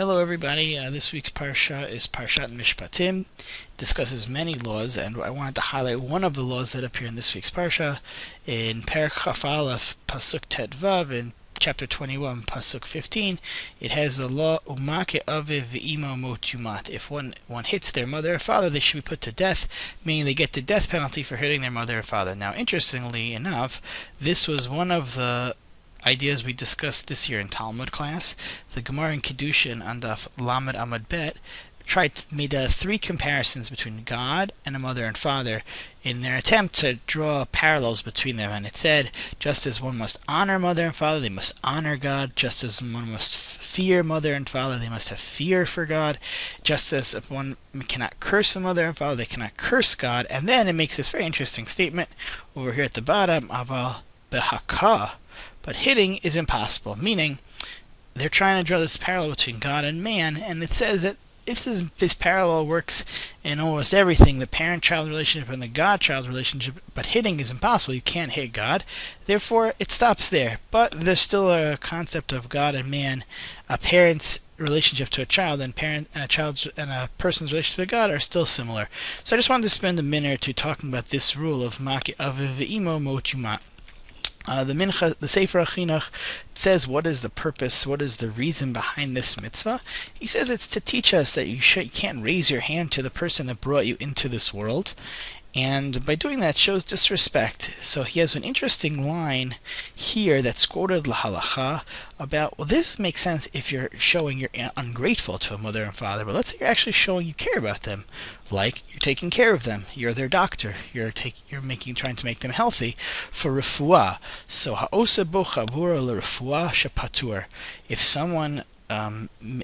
Hello everybody, this week's Parsha is Parshat Mishpatim. It discusses many laws, and I wanted to highlight one of the laws that appear in this week's Parsha. In Perek Chaf Aleph, Pasuk Tet Vav, in chapter 21, Pasuk 15, it has the law, Umake Aviv V'imo Mot Yumat. If one hits their mother or father, they should be put to death, meaning they get the death penalty for hitting their mother or father. Now, interestingly enough, this was one of the ideas we discussed this year in Talmud class. The Gemara in Kiddushin on Daf Lamed Amud Bet made three comparisons between God and a mother and father in their attempt to draw parallels between them. And it said, just as one must honor mother and father, they must honor God. Just as one must fear mother and father, they must have fear for God. Just as if one cannot curse a mother and father, they cannot curse God. And then it makes this very interesting statement over here at the bottom, Aval Behakah. But hitting is impossible, meaning they're trying to draw this parallel between God and man, and it says that this parallel works in almost everything, the parent-child relationship and the God-child relationship, but hitting is impossible. You can't hit God. Therefore, it stops there. But there's still a concept of God and man, a parent's relationship to a child and a person's relationship to God are still similar. So I just wanted to spend a minute or two talking about this rule of Maki Aviv V'imo Mot Yumat. The Sefer HaChinuch says what is the purpose, what is the reason behind this mitzvah. He says it's to teach us that you can't raise your hand to the person that brought you into this world, and by doing that shows disrespect. So he has an interesting line here that's quoted lahalacha about, well, this makes sense if you're showing you're ungrateful to a mother and father, but let's say you're actually showing you care about them, like you're taking care of them, you're their doctor, you're trying to make them healthy for refuah. So ha'osa bo chabura l'refuah shepatur. If someone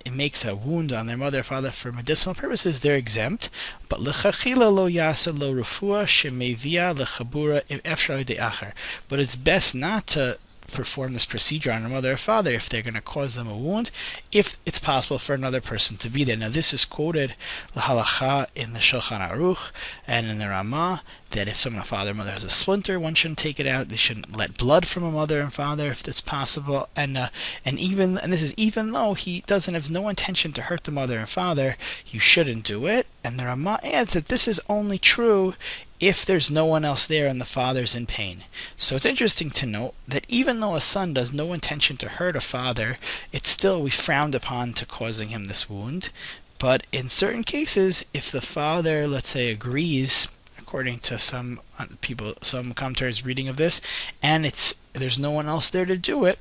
makes a wound on their mother or father for medicinal purposes, they're exempt. But l'chachila lo yasa lo refuah shemevia lechabura efshar de'acher. But it's best not to perform this procedure on a mother or father if they're going to cause them a wound, if it's possible for another person to be there. Now this is quoted l'halacha in the Shulchan Aruch and in the Ramah, that if someone, a father or mother, has a splinter, one shouldn't take it out. They shouldn't let blood from a mother and father if it's possible. And this is even though he have no intention to hurt the mother and father, you shouldn't do it. And the Ramah adds that this is only true if there's no one else there and the father's in pain. So it's interesting to note that even though a son does no intention to hurt a father, it's still we frowned upon to causing him this wound. But in certain cases, if the father, let's say, agrees, according to some commentators' reading of this, and there's no one else there to do it,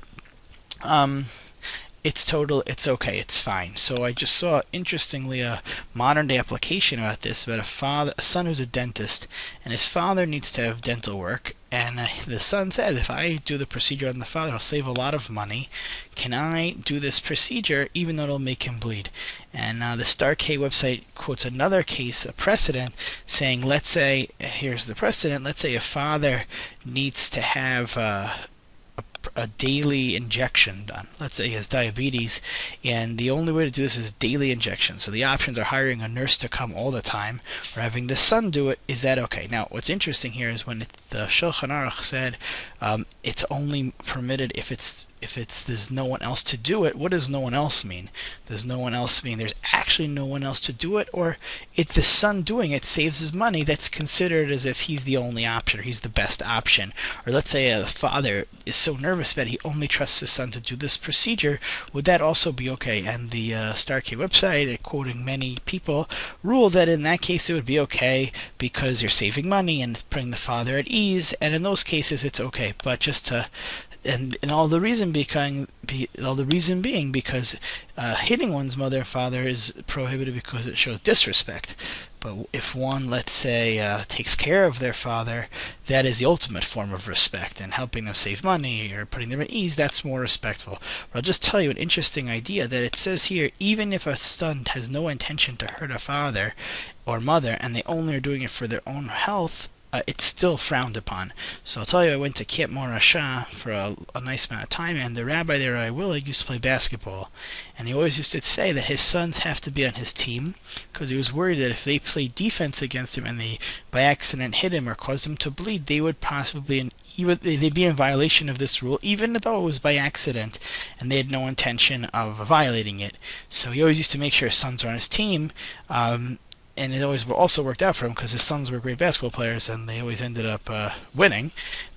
it's okay, it's fine. So I just saw, interestingly, a modern day application about this, about a son who's a dentist, and his father needs to have dental work, and the son says, if I do the procedure on the father, I'll save a lot of money. Can I do this procedure even though it'll make him bleed? And the Star K website quotes another case, a precedent, saying, let's say, here's the precedent, let's say a father needs to have a daily injection done. Let's say he has diabetes, and the only way to do this is daily injection. So the options are hiring a nurse to come all the time, or having the son do it. Is that okay? Now, what's interesting here is when the Shulchan Aruch said it's only permitted if there's no one else to do it. What does no one else mean? Does no one else mean there's actually no one else to do it, or if the son doing it saves his money, that's considered as if he's the only option, or he's the best option? Or let's say the father is so nervous that he only trusts his son to do this procedure, would that also be okay? And the Starkey website, quoting many people, ruled that in that case it would be okay because you're saving money and putting the father at ease, and in those cases it's okay. But and all the reason being because hitting one's mother and father is prohibited because it shows disrespect. But if one, let's say, takes care of their father, that is the ultimate form of respect, and helping them save money or putting them at ease, that's more respectful. But I'll just tell you an interesting idea that it says here, even if a son has no intention to hurt a father or mother, and they only are doing it for their own health, it's still frowned upon. So I'll tell you, I went to Camp Morashah for a nice amount of time, and the rabbi there, Rabbi Willig, used to play basketball. And he always used to say that his sons have to be on his team because he was worried that if they played defense against him and they by accident hit him or caused him to bleed, they would possibly they'd be in violation of this rule, even though it was by accident and they had no intention of violating it. So he always used to make sure his sons were on his team. And it always also worked out for him because his sons were great basketball players and they always ended up winning.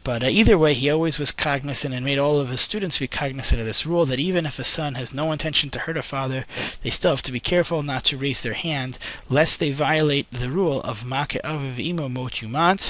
But either way, he always was cognizant and made all of his students be cognizant of this rule, that even if a son has no intention to hurt a father, they still have to be careful not to raise their hand, lest they violate the rule of Make Aviv Imo Mot Yumat,